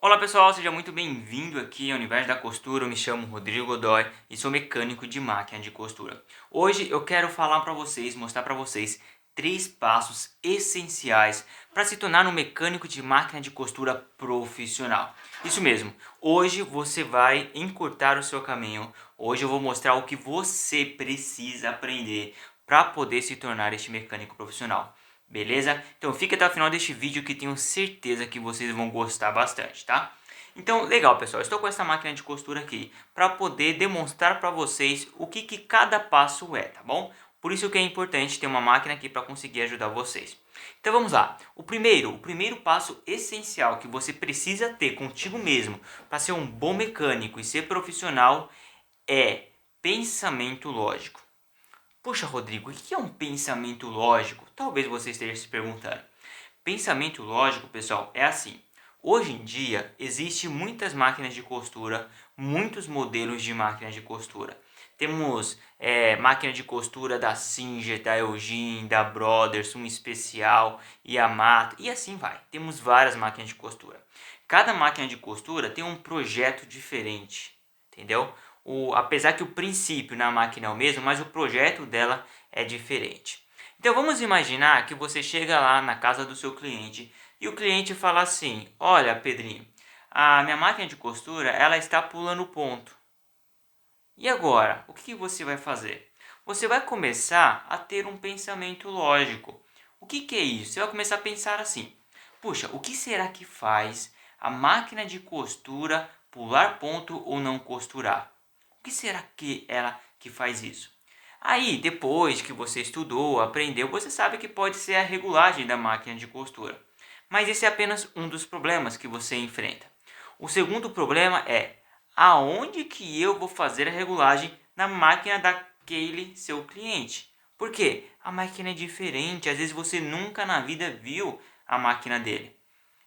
Olá pessoal, seja muito bem-vindo aqui ao Universo da Costura. Eu me chamo Rodrigo Godoy e sou mecânico de máquina de costura. Hoje eu quero falar para vocês, mostrar para vocês 3 passos essenciais para se tornar um mecânico de máquina de costura profissional. Isso mesmo, hoje você vai encurtar o seu caminho. Hoje eu vou mostrar o que você precisa aprender para poder se tornar este mecânico profissional. Beleza? Então fica até o final deste vídeo que tenho certeza que vocês vão gostar bastante, tá? Então, legal pessoal, estou com essa máquina de costura aqui para poder demonstrar para vocês o que cada passo é, tá bom? Por isso que é importante ter uma máquina aqui para conseguir ajudar vocês. Então vamos lá, o primeiro passo essencial que você precisa ter contigo mesmo para ser um bom mecânico e ser profissional é pensamento lógico. Poxa, Rodrigo, o que é um pensamento lógico? Talvez você esteja se perguntando. Pensamento lógico, pessoal, é assim. Hoje em dia, existem muitas máquinas de costura, muitos modelos de máquinas de costura. Temos máquina de costura da Singer, da Elgin, da Brothers, uma especial, Yamato e assim vai. Temos várias máquinas de costura. Cada máquina de costura tem um projeto diferente, entendeu? Apesar que o princípio na máquina é o mesmo, mas o projeto dela é diferente. Então vamos imaginar que você chega lá na casa do seu cliente e o cliente fala assim: olha, Pedrinho, a minha máquina de costura ela está pulando ponto. E agora, o que você vai fazer? Você vai começar a ter um pensamento lógico. O que é isso? Você vai começar a pensar assim: puxa, o que será que faz a máquina de costura pular ponto ou não costurar? O que será que ela que faz isso? Aí, depois que você estudou, aprendeu, você sabe que pode ser a regulagem da máquina de costura. Mas esse é apenas um dos problemas que você enfrenta. O segundo problema é aonde que eu vou fazer a regulagem na máquina daquele seu cliente. Por quê? A máquina é diferente, às vezes você nunca na vida viu a máquina dele.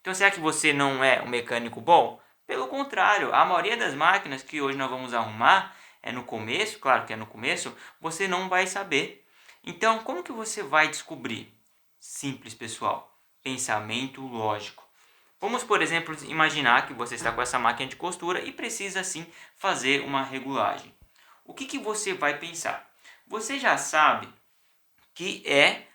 Então será que você não é um mecânico bom? Pelo contrário, a maioria das máquinas que hoje nós vamos arrumar é no começo, claro que é no começo, você não vai saber. Então como que você vai descobrir? Simples, pessoal. Pensamento lógico. Vamos, por exemplo, imaginar que você está com essa máquina de costura e precisa sim fazer uma regulagem. O que você vai pensar? Você já sabe que é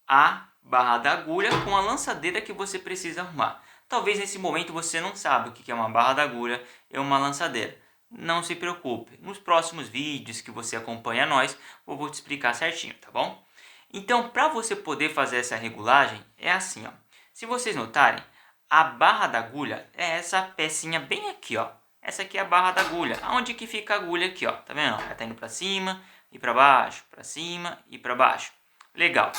a barra da agulha com a lançadeira que você precisa arrumar. Talvez nesse momento você não sabe o que é uma barra da agulha e uma lançadeira. Não se preocupe, nos próximos vídeos que você acompanha nós, eu vou te explicar certinho, tá bom? Então, para você poder fazer essa regulagem, é assim, ó. Se vocês notarem, a barra da agulha é essa pecinha bem aqui, ó. Essa aqui é a barra da agulha. Aonde que fica a agulha aqui, ó? Tá vendo? Ela tá indo para cima e para baixo, para cima e para baixo. Legal.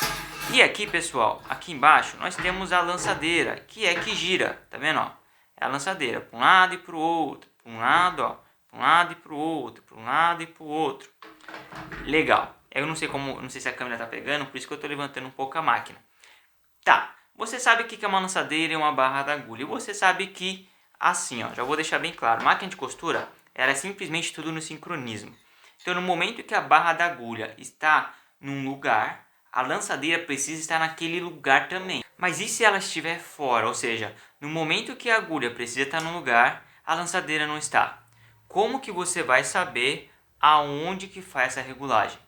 E aqui, pessoal, aqui embaixo nós temos a lançadeira, que é que gira, tá vendo, ó? É a lançadeira, para um lado e para o outro, para um lado, ó, para um lado e para o outro, para um lado e para o outro. Legal. Eu não sei como, não sei se a câmera tá pegando, por isso que eu tô levantando um pouco a máquina. Tá. Você sabe o que é uma lançadeira e uma barra da agulha. E você sabe que, assim, ó, já vou deixar bem claro, máquina de costura, ela é simplesmente tudo no sincronismo. Então, no momento que a barra da agulha está num lugar, a lançadeira precisa estar naquele lugar também. Mas e se ela estiver fora? Ou seja, no momento que a agulha precisa estar num lugar, a lançadeira não está. Como que você vai saber aonde que faz essa regulagem?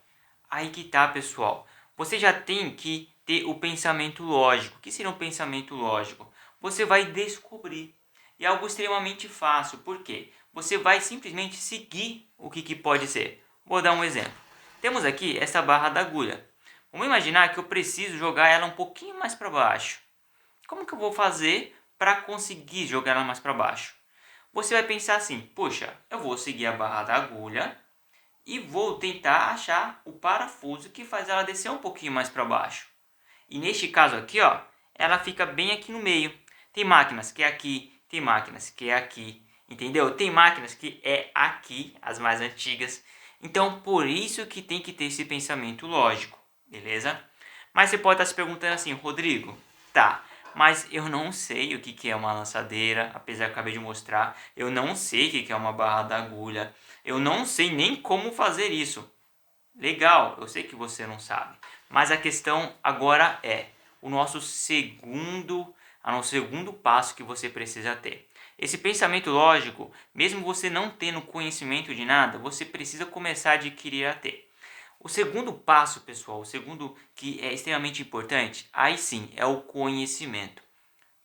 Aí que tá, pessoal. Você já tem que ter o pensamento lógico. O que seria um pensamento lógico? Você vai descobrir. E é algo extremamente fácil. Por quê? Você vai simplesmente seguir o que pode ser. Vou dar um exemplo. Temos aqui essa barra da agulha. Vamos imaginar que eu preciso jogar ela um pouquinho mais para baixo. Como que eu vou fazer para conseguir jogar ela mais para baixo? Você vai pensar assim: puxa, eu vou seguir a barra da agulha e vou tentar achar o parafuso que faz ela descer um pouquinho mais para baixo. E neste caso aqui, ó, ela fica bem aqui no meio. Tem máquinas que é aqui, tem máquinas que é aqui, entendeu? Tem máquinas que é aqui, as mais antigas. Então, por isso que tem que ter esse pensamento lógico, beleza? Mas você pode estar se perguntando assim: Rodrigo, tá, mas eu não sei o que é uma lançadeira, apesar que eu acabei de mostrar. Eu não sei o que é uma barra da agulha. Eu não sei nem como fazer isso. Legal, eu sei que você não sabe. Mas a questão agora é o nosso segundo o segundo passo que você precisa ter. Esse pensamento lógico, mesmo você não tendo conhecimento de nada, você precisa começar a adquirir a ter. O segundo passo, pessoal, o segundo que é extremamente importante, aí sim, é o conhecimento.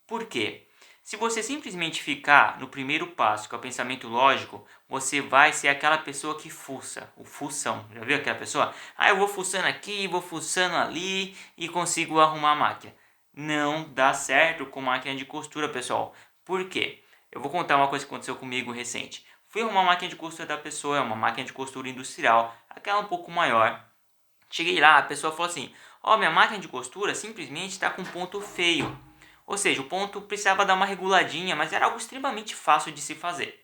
Por quê? Se você simplesmente ficar no primeiro passo, que é o pensamento lógico, você vai ser aquela pessoa que fuça, o fução. Já viu aquela pessoa? Ah, eu vou fuçando aqui, vou fuçando ali e consigo arrumar a máquina. Não dá certo com máquina de costura, pessoal. Por quê? Eu vou contar uma coisa que aconteceu comigo recente. Fui arrumar uma máquina de costura da pessoa, é uma máquina de costura industrial, aquela um pouco maior. Cheguei lá, a pessoa falou assim: ó, minha máquina de costura simplesmente está com ponto feio. Ou seja, o ponto precisava dar uma reguladinha, mas era algo extremamente fácil de se fazer.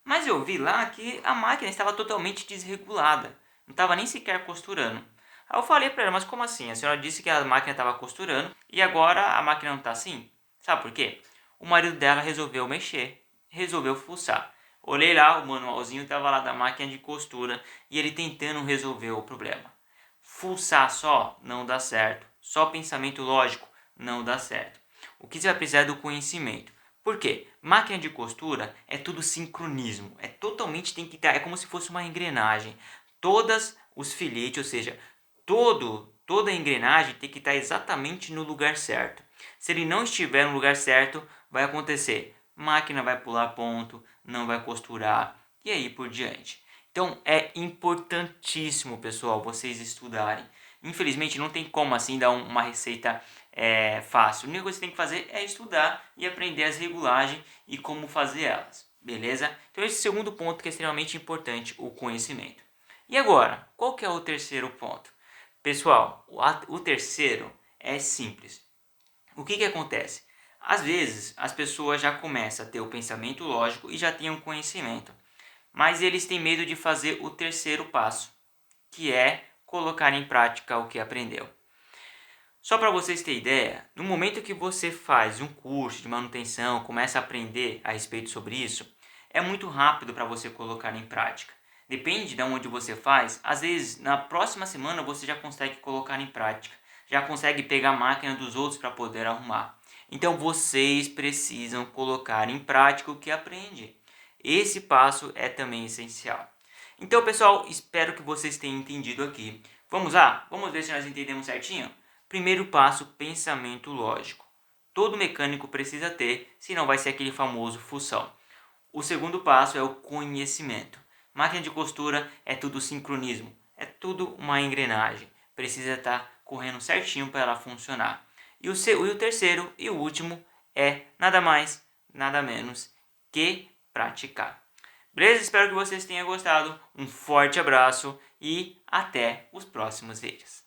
Mas eu vi lá que a máquina estava totalmente desregulada, não estava nem sequer costurando. Aí eu falei para ela: mas como assim? A senhora disse que a máquina estava costurando e agora a máquina não está assim? Sabe por quê? O marido dela resolveu mexer, resolveu fuçar. Olhei lá, o manualzinho estava lá da máquina de costura e ele tentando resolver o problema. Fuçar só não dá certo, só pensamento lógico não dá certo. O que você vai precisar é do conhecimento. Por quê? Máquina de costura é tudo sincronismo, é totalmente tem que estar, é como se fosse uma engrenagem. Todas os filetes, ou seja, toda a engrenagem tem que estar exatamente no lugar certo. Se ele não estiver no lugar certo, vai acontecer, máquina vai pular ponto, não vai costurar e aí por diante. Então é importantíssimo, pessoal, vocês estudarem. Infelizmente não tem como assim dar uma receita fácil. A única coisa que você tem que fazer é estudar e aprender as regulagens e como fazer elas, beleza? Então esse é o segundo ponto que é extremamente importante, o conhecimento. E agora, qual que é o terceiro ponto? Pessoal, o terceiro é simples. O que acontece? Às vezes as pessoas já começam a ter o pensamento lógico e já têm um conhecimento, mas eles têm medo de fazer o terceiro passo, que é colocar em prática o que aprendeu. Só para vocês terem ideia, no momento que você faz um curso de manutenção, começa a aprender a respeito sobre isso, é muito rápido para você colocar em prática. Depende de onde você faz, às vezes na próxima semana você já consegue colocar em prática, já consegue pegar a máquina dos outros para poder arrumar. Então vocês precisam colocar em prática o que aprende. Esse passo é também essencial. Então, pessoal, espero que vocês tenham entendido aqui. Vamos lá? Vamos ver se nós entendemos certinho? Primeiro passo, pensamento lógico. Todo mecânico precisa ter, senão vai ser aquele famoso fução. O segundo passo é o conhecimento. Máquina de costura é tudo sincronismo, é tudo uma engrenagem. Precisa estar correndo certinho para ela funcionar. E o terceiro e o último é nada mais, nada menos que praticar. Beleza? Espero que vocês tenham gostado. Um forte abraço e até os próximos vídeos.